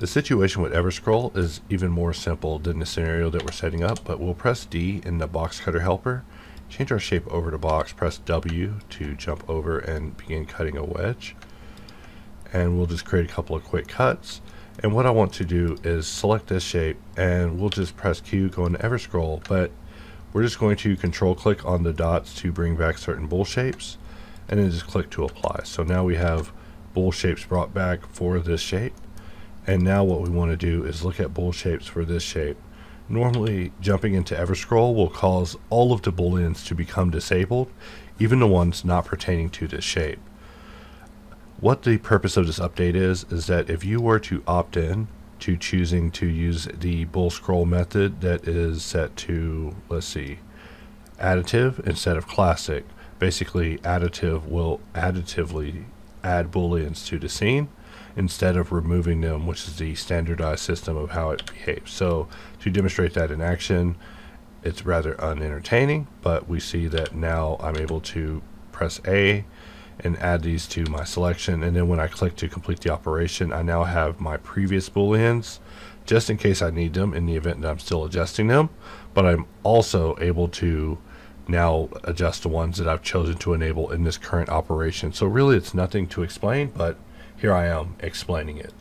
The situation with Everscroll is even more simple than the scenario that we're setting up, but we'll press D in the Boxcutter helper, change our shape over to box, press W to jump over and begin cutting a wedge. And we'll just create a couple of quick cuts. And what I want to do is select this shape, and we'll just press Q, go into Everscroll, but we're just going to control click on the dots to bring back certain bool shapes, and then just click to apply. So now we have bool shapes brought back for this shape. And now what we want to do is look at bool shapes for this shape. Normally, jumping into Everscroll will cause all of the booleans to become disabled, even the ones not pertaining to this shape. What the purpose of this update is that if you were to opt in to choosing to use the Boolscroll method that is set to, let's see, additive instead of classic, basically additive will additively add booleans to the scene instead of removing them, which is the standardized system of how it behaves. So to demonstrate that in action, it's rather unentertaining, but we see that now I'm able to press A and add these to my selection, and then when I click to complete the operation, I now have my previous booleans just in case I need them in the event that I'm still adjusting them, but I'm also able to now adjust the ones that I've chosen to enable in this current operation. So really it's nothing to explain, but here I am explaining it.